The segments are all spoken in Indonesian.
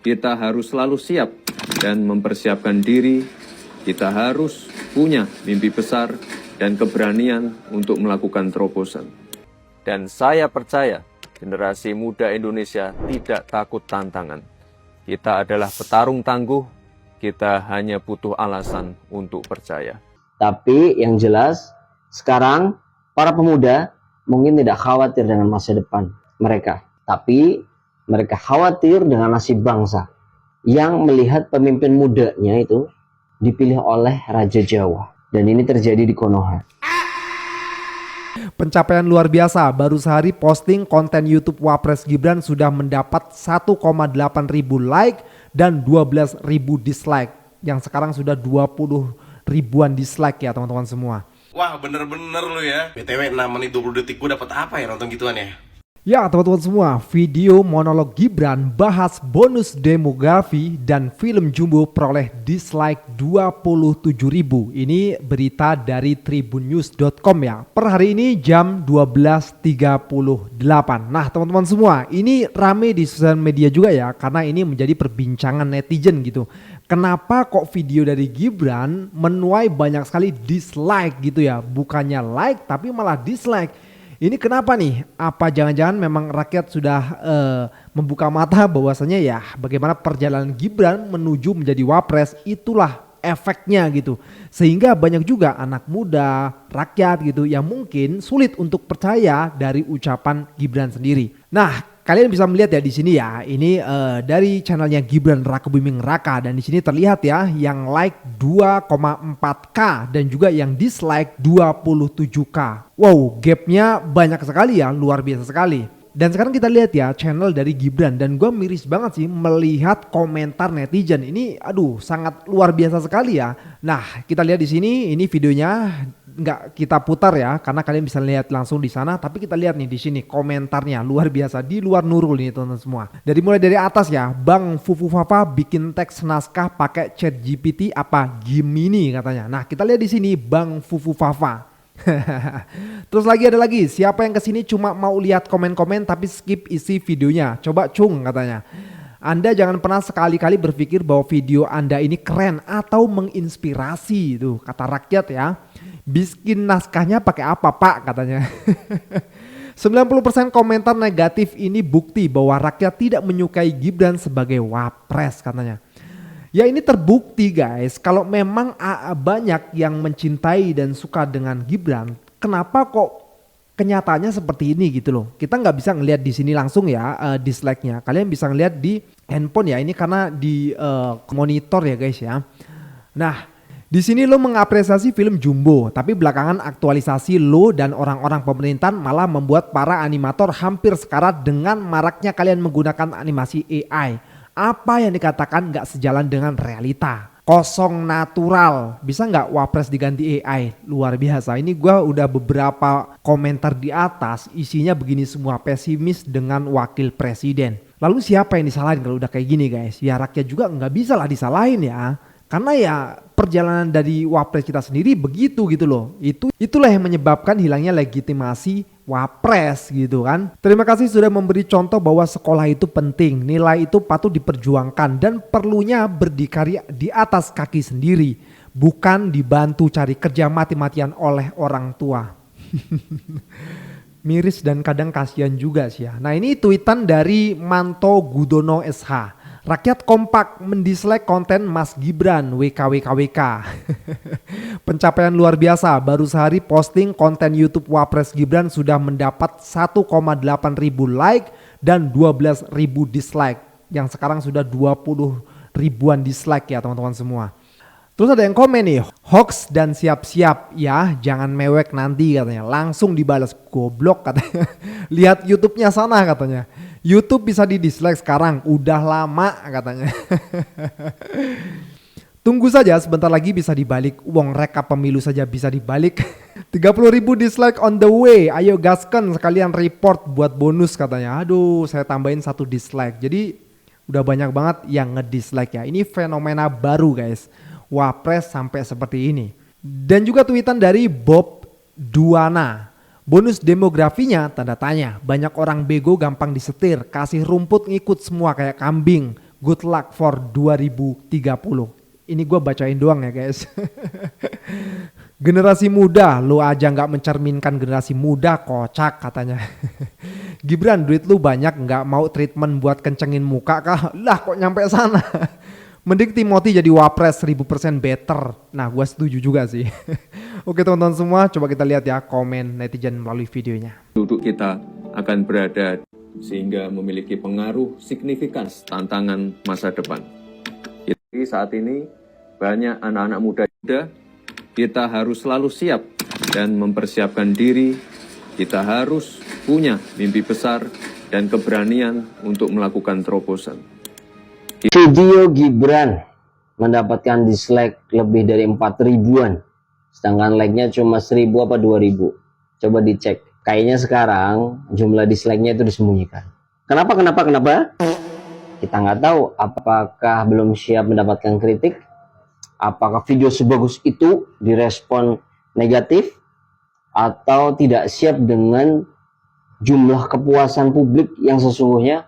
kita harus selalu siap dan mempersiapkan diri. Kita harus punya mimpi besar dan keberanian untuk melakukan terobosan. Dan saya percaya generasi muda Indonesia tidak takut tantangan. Kita adalah petarung tangguh, kita hanya butuh alasan untuk percaya. Tapi yang jelas, sekarang para pemuda mungkin tidak khawatir dengan masa depan mereka. Tapi mereka khawatir dengan nasib bangsa yang melihat pemimpin mudanya itu dipilih oleh Raja Jawa. Dan ini terjadi di Konoha. Pencapaian luar biasa, baru sehari posting konten YouTube Wapres Gibran sudah mendapat 1,8 ribu like dan 12 ribu dislike. Yang sekarang sudah 20 ribuan dislike ya teman-teman semua. Wah bener-bener lu ya. BTW 6 menit 20 detik gue dapet apa ya nonton gituan ya? Ya teman-teman semua, video monolog Gibran bahas bonus demografi dan film Jumbo peroleh dislike 27.000. Ini berita dari tribunnews.com ya. Per hari ini jam 12.38. Nah teman-teman semua, ini rame di sosial media juga ya, karena ini menjadi perbincangan netizen gitu. Kenapa kok video dari Gibran menuai banyak sekali dislike gitu ya? Bukannya like tapi malah dislike. Ini kenapa nih? Apa jangan-jangan memang rakyat sudah membuka mata bahwasanya ya bagaimana perjalanan Gibran menuju menjadi wapres, itulah efeknya gitu. Sehingga banyak juga anak muda, rakyat gitu yang mungkin sulit untuk percaya dari ucapan Gibran sendiri. Nah, kalian bisa melihat ya di sini ya, ini dari channelnya Gibran Raka Buming Raka, dan di sini terlihat ya yang like 2,4k dan juga yang dislike 27k. Wow, gapnya banyak sekali ya, luar biasa sekali. Dan sekarang kita lihat ya channel dari Gibran, dan gue miris banget sih melihat komentar netizen ini, aduh sangat luar biasa sekali ya. Nah kita lihat di sini, ini videonya nggak kita putar ya karena kalian bisa lihat langsung di sana, tapi kita lihat nih di sini komentarnya luar biasa, di luar nurul nih teman-teman semua. Mulai dari atas ya, Bang Fufu Fafa bikin teks naskah pakai chat GPT apa Gemini katanya. Nah kita lihat di sini Bang Fufu Fafa. Terus ada lagi, siapa yang kesini cuma mau lihat komen-komen tapi skip isi videonya, coba cung katanya. Anda jangan pernah sekali-kali berpikir bahwa video Anda ini keren atau menginspirasi, tuh kata rakyat ya. Bikin naskahnya pakai apa pak katanya. 90% komentar negatif ini bukti bahwa rakyat tidak menyukai Gibran sebagai wapres katanya. Ya ini terbukti guys, kalau memang banyak yang mencintai dan suka dengan Gibran, kenapa kok kenyataannya seperti ini gitu loh. Kita nggak bisa ngelihat di sini langsung ya dislike-nya. Kalian bisa ngelihat di handphone ya, ini karena di monitor ya guys ya. Nah di sini lo mengapresiasi film Jumbo, tapi belakangan aktualisasi lo dan orang-orang pemerintahan malah membuat para animator hampir sekarat dengan maraknya kalian menggunakan animasi AI. Apa yang dikatakan gak sejalan dengan realita, kosong natural. Bisa gak wapres diganti AI? Luar biasa. Ini gue udah beberapa komentar di atas isinya begini semua, pesimis dengan wakil presiden. Lalu siapa yang disalahin kalau udah kayak gini guys? Ya rakyat juga gak bisa lah disalahin ya, karena ya perjalanan dari wapres kita sendiri begitu gitu loh. Itulah yang menyebabkan hilangnya legitimasi wapres gitu kan. Terima kasih sudah memberi contoh bahwa sekolah itu penting, nilai itu patut diperjuangkan dan perlunya berdikari di atas kaki sendiri, bukan dibantu cari kerja mati-matian oleh orang tua. Miris dan kadang kasihan juga sih ya. Nah ini tweetan dari Manto Gudono SH. Rakyat kompak mendislike konten Mas Gibran WKWKWK. Pencapaian luar biasa, baru sehari posting konten YouTube Wapres Gibran sudah mendapat 1,8 ribu like dan 12 ribu dislike. Yang sekarang sudah 20 ribuan dislike ya teman-teman semua. Terus ada yang komen nih, hoax dan siap-siap ya, jangan mewek nanti katanya. Langsung dibalas, goblok katanya. Lihat YouTube-nya sana katanya. YouTube bisa di dislike sekarang, udah lama katanya. Tunggu saja sebentar lagi bisa dibalik, uang rekap pemilu saja bisa dibalik. 30 ribu dislike on the way, ayo gaskan sekalian report buat bonus katanya. Aduh saya tambahin 1 dislike, jadi udah banyak banget yang ngedislike ya. Ini fenomena baru guys, wapres sampai seperti ini. Dan juga tweetan dari Bob Duana. Bonus demografinya tanda tanya, banyak orang bego gampang disetir, kasih rumput ngikut semua kayak kambing. Good luck for 2030. Ini gue bacain doang ya guys. Generasi muda, lu aja nggak mencerminkan generasi muda, kocak katanya. Gibran, duit lu banyak, nggak mau treatment buat kencengin muka kah? Lah kok nyampe sana? Mending Timothy jadi wapres 1000% better. Nah gue setuju juga sih. Oke teman-teman semua, coba kita lihat ya komen netizen melalui videonya. Duduk kita akan berada sehingga memiliki pengaruh signifikan tantangan masa depan. Jadi saat ini banyak anak-anak muda, kita harus selalu siap dan mempersiapkan diri. Kita harus punya mimpi besar dan keberanian untuk melakukan terobosan. Video Gibran mendapatkan dislike lebih dari 4.000-an. Sedangkan like-nya cuma 1.000 apa 2.000. Coba dicek. Kayaknya sekarang jumlah dislike-nya itu disembunyikan. Kenapa? Kita nggak tahu apakah belum siap mendapatkan kritik. Apakah video sebagus itu direspon negatif atau tidak siap dengan jumlah kepuasan publik yang sesungguhnya,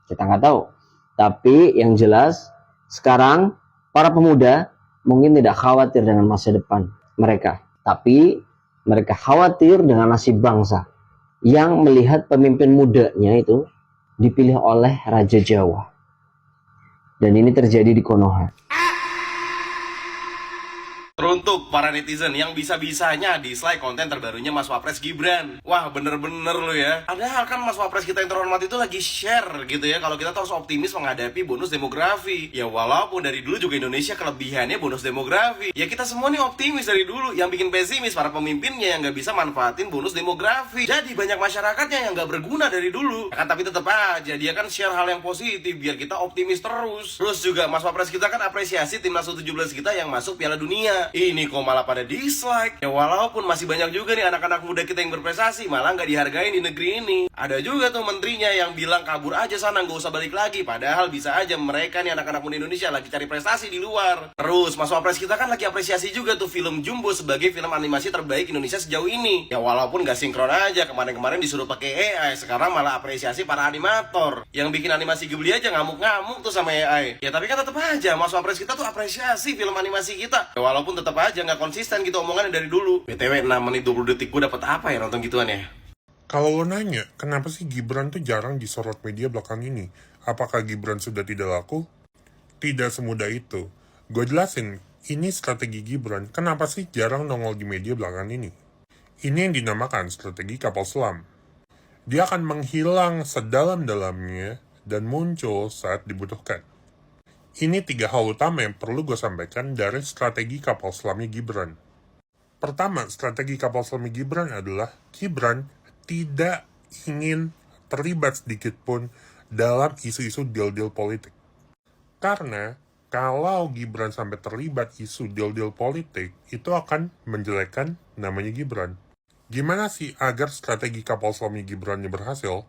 kita nggak tahu. Tapi yang jelas sekarang para pemuda mungkin tidak khawatir dengan masa depan mereka, tapi mereka khawatir dengan nasib bangsa yang melihat pemimpin mudanya itu dipilih oleh Raja Jawa. Dan ini terjadi di Konoha. Teruntuk para netizen yang bisa-bisanya dislike konten terbarunya Mas Wapres Gibran. Wah bener-bener lu ya. Padahal kan Mas Wapres kita yang terhormat itu lagi share gitu ya, kalau kita harus optimis menghadapi bonus demografi. Ya walaupun dari dulu juga Indonesia kelebihannya bonus demografi. Ya kita semua nih optimis dari dulu. Yang bikin pesimis para pemimpinnya yang gak bisa manfaatin bonus demografi. Jadi banyak masyarakatnya yang gak berguna dari dulu. Kan tapi tetap aja dia kan share hal yang positif biar kita optimis terus. Terus juga Mas Wapres kita kan apresiasi timnas U17 kita yang masuk Piala Dunia. Ini kok malah pada dislike. Ya walaupun masih banyak juga nih anak-anak muda kita yang berprestasi malah nggak dihargain di negeri ini. Ada juga tuh menterinya yang bilang kabur aja sana, nggak usah balik lagi. Padahal bisa aja mereka nih anak-anak muda Indonesia lagi cari prestasi di luar. Terus Mas Wapres kita kan lagi apresiasi juga tuh film Jumbo sebagai film animasi terbaik Indonesia sejauh ini. Ya walaupun nggak sinkron aja, kemarin-kemarin disuruh pakai AI, sekarang malah apresiasi para animator. Yang bikin animasi Ghibli aja ngamuk-ngamuk tuh sama AI. Ya tapi kan tetap aja Mas Wapres kita tuh apresiasi film animasi kita. Ya walaupun tetap aja nggak konsisten gitu omongannya dari dulu. BTW 6 menit 20 detik gue dapet apa ya nonton gituan ya? Kalau lo nanya, kenapa sih Gibran tuh jarang disorot media belakang ini? Apakah Gibran sudah tidak laku? Tidak semudah itu. Gue jelasin, ini strategi Gibran. Kenapa sih jarang nongol di media belakang ini? Ini yang dinamakan strategi kapal selam. Dia akan menghilang sedalam-dalamnya dan muncul saat dibutuhkan. Ini 3 hal utama yang perlu gue sampaikan dari strategi kapal selamnya Gibran. Pertama, strategi kapal selamnya Gibran adalah Gibran tidak ingin terlibat sedikit pun dalam isu-isu deal-deal politik. Karena kalau Gibran sampai terlibat isu deal-deal politik, itu akan menjelekkan namanya Gibran. Gimana sih agar strategi kapal selamnya Gibrannya berhasil?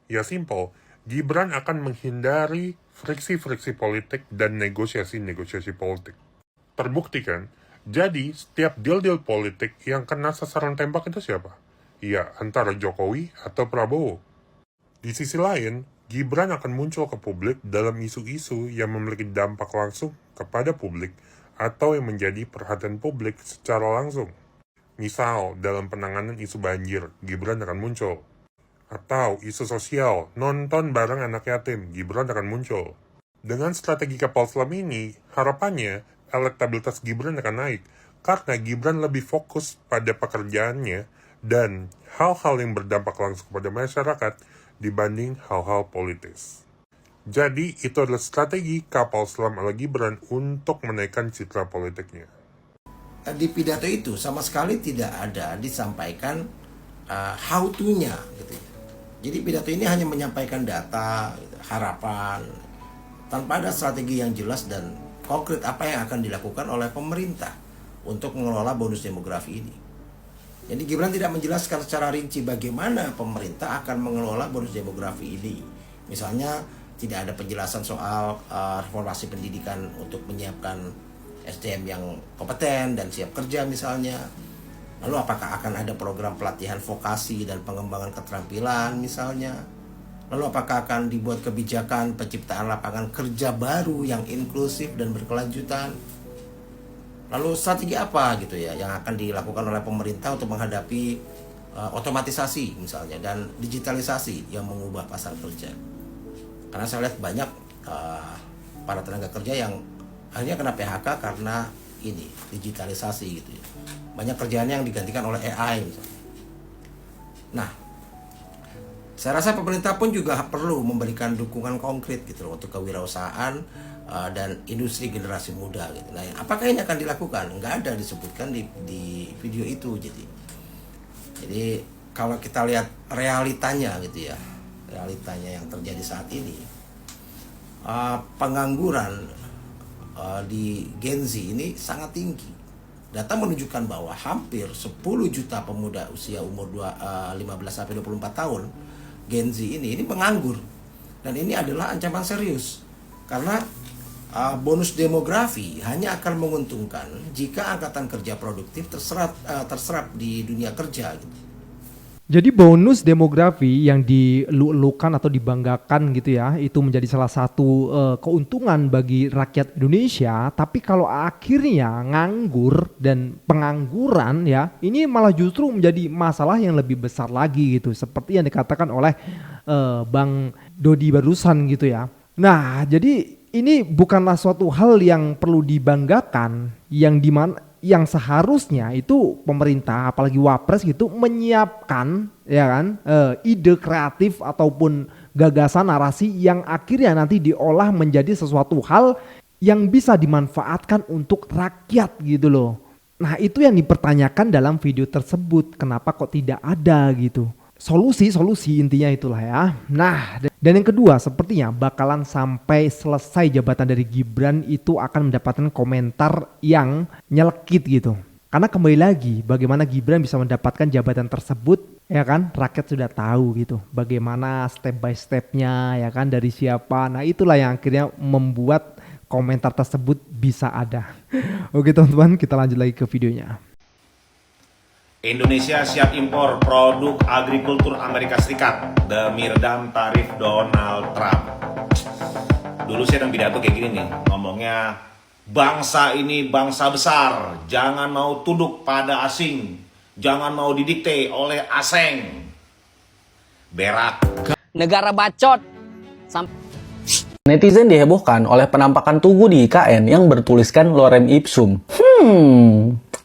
Ya simple, Gibran akan menghindari friksi-friksi politik dan negosiasi-negosiasi politik. Terbukti kan? Jadi, setiap deal-deal politik yang kena sasaran tembak itu siapa? Ya, antara Jokowi atau Prabowo. Di sisi lain, Gibran akan muncul ke publik dalam isu-isu yang memiliki dampak langsung kepada publik atau yang menjadi perhatian publik secara langsung. Misal, dalam penanganan isu banjir, Gibran akan muncul. Atau isu sosial, nonton bareng anak yatim, Gibran akan muncul. Dengan strategi kapal selam ini, harapannya elektabilitas Gibran akan naik, karena Gibran lebih fokus pada pekerjaannya dan hal-hal yang berdampak langsung kepada masyarakat dibanding hal-hal politis. Jadi, itu adalah strategi kapal selam ala Gibran untuk menaikkan citra politiknya. Di pidato itu sama sekali tidak ada disampaikan how to-nya gitu. Jadi pidato ini hanya menyampaikan data, harapan, tanpa ada strategi yang jelas dan konkret apa yang akan dilakukan oleh pemerintah untuk mengelola bonus demografi ini. Jadi Gibran tidak menjelaskan secara rinci bagaimana pemerintah akan mengelola bonus demografi ini. Misalnya tidak ada penjelasan soal reformasi pendidikan untuk menyiapkan SDM yang kompeten dan siap kerja misalnya. Lalu apakah akan ada program pelatihan vokasi dan pengembangan keterampilan misalnya. Lalu apakah akan dibuat kebijakan penciptaan lapangan kerja baru yang inklusif dan berkelanjutan? Lalu strategi apa gitu ya yang akan dilakukan oleh pemerintah untuk menghadapi otomatisasi misalnya dan digitalisasi yang mengubah pasar kerja? Karena saya lihat banyak para tenaga kerja yang akhirnya kena PHK karena ini digitalisasi gitu ya. Banyak kerjaannya yang digantikan oleh AI misalnya. Nah, saya rasa pemerintah pun juga perlu memberikan dukungan konkret gitu loh untuk kewirausahaan dan industri generasi muda gitu. Nah, apakah ini akan dilakukan? Nggak ada disebutkan di video itu. Jadi kalau kita lihat realitanya gitu ya, realitanya yang terjadi saat ini, pengangguran di Gen Z ini sangat tinggi. Data menunjukkan bahwa hampir 10 juta pemuda usia umur 15-24 tahun Gen Z ini menganggur, dan ini adalah ancaman serius karena bonus demografi hanya akan menguntungkan jika angkatan kerja produktif terserap di dunia kerja gitu. Jadi bonus demografi yang dilulukan atau dibanggakan gitu ya, itu menjadi salah satu keuntungan bagi rakyat Indonesia. Tapi kalau akhirnya nganggur dan pengangguran ya, ini malah justru menjadi masalah yang lebih besar lagi gitu. Seperti yang dikatakan oleh Bang Dodi barusan gitu ya. Nah, jadi ini bukanlah suatu hal yang perlu dibanggakan, yang seharusnya itu pemerintah apalagi Wapres gitu menyiapkan ya kan ide kreatif ataupun gagasan narasi yang akhirnya nanti diolah menjadi sesuatu hal yang bisa dimanfaatkan untuk rakyat gitu loh. Nah, itu yang dipertanyakan dalam video tersebut, kenapa kok tidak ada gitu. Solusi intinya itulah ya. Nah, dan yang kedua sepertinya bakalan sampai selesai jabatan dari Gibran itu akan mendapatkan komentar yang nyelekit gitu. Karena kembali lagi bagaimana Gibran bisa mendapatkan jabatan tersebut ya kan, rakyat sudah tahu gitu. Bagaimana step by stepnya ya kan, dari siapa. Nah, itulah yang akhirnya membuat komentar tersebut bisa ada. Oke teman-teman, kita lanjut lagi ke videonya. Indonesia siap impor produk agrikultur Amerika Serikat demi redam tarif Donald Trump. Dulu saya ada pidato kayak gini nih, ngomongnya bangsa ini bangsa besar, jangan mau tunduk pada asing, jangan mau didikte oleh asing. Berak. Negara bacot. Netizen dihebohkan oleh penampakan tugu di IKN yang bertuliskan lorem ipsum.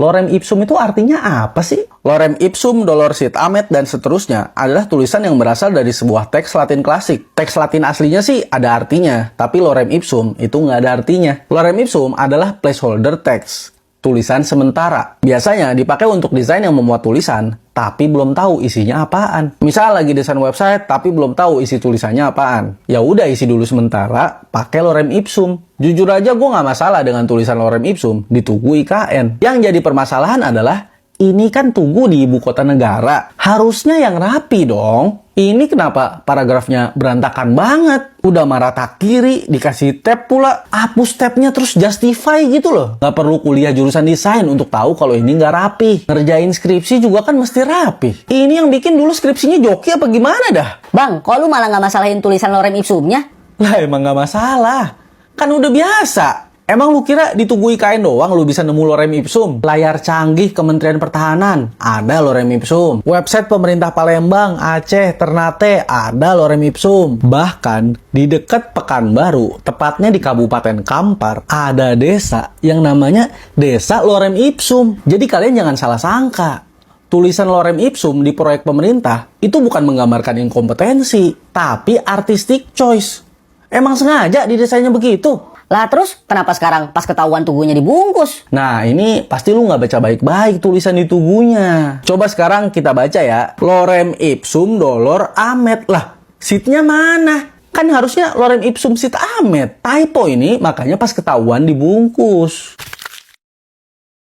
Lorem ipsum itu artinya apa sih? Lorem ipsum, dolor sit amet, dan seterusnya adalah tulisan yang berasal dari sebuah teks Latin klasik. Teks Latin aslinya sih ada artinya, tapi lorem ipsum itu nggak ada artinya. Lorem ipsum adalah placeholder text, tulisan sementara. Biasanya dipakai untuk desain yang memuat tulisan, tapi belum tahu isinya apaan. Misal lagi desain website, tapi belum tahu isi tulisannya apaan. Ya udah isi dulu sementara, pakai lorem ipsum. Jujur aja gue nggak masalah dengan tulisan lorem ipsum di Tugu IKN. Yang jadi permasalahan adalah, ini kan Tugu di ibu kota negara. Harusnya yang rapi dong. Ini kenapa paragrafnya berantakan banget? Udah marata kiri, dikasih tab pula. Hapus tabnya terus justify gitu loh. Nggak perlu kuliah jurusan desain untuk tahu kalau ini nggak rapi. Ngerjain skripsi juga kan mesti rapi. Ini yang bikin dulu skripsinya joki apa gimana dah? Bang, kok lu malah nggak masalahin tulisan lorem ipsumnya? Lah emang nggak masalah. Kan udah biasa. Emang lu kira di Tugu IKN doang lu bisa nemu lorem ipsum? Layar canggih Kementerian Pertahanan, ada lorem ipsum. Website pemerintah Palembang, Aceh, Ternate, ada lorem ipsum. Bahkan di dekat Pekanbaru, tepatnya di Kabupaten Kampar, ada desa yang namanya Desa Lorem Ipsum. Jadi kalian jangan salah sangka. Tulisan lorem ipsum di proyek pemerintah itu bukan menggambarkan inkompetensi, tapi artistic choice. Emang sengaja didesainnya begitu? Lah terus kenapa sekarang pas ketahuan tugunya dibungkus? Nah ini pasti lu nggak baca baik-baik tulisan di tugunya. Coba sekarang kita baca ya. Lorem ipsum dolor amet. Lah sitnya mana? Kan harusnya lorem ipsum sit amet. Typo ini makanya pas ketahuan dibungkus.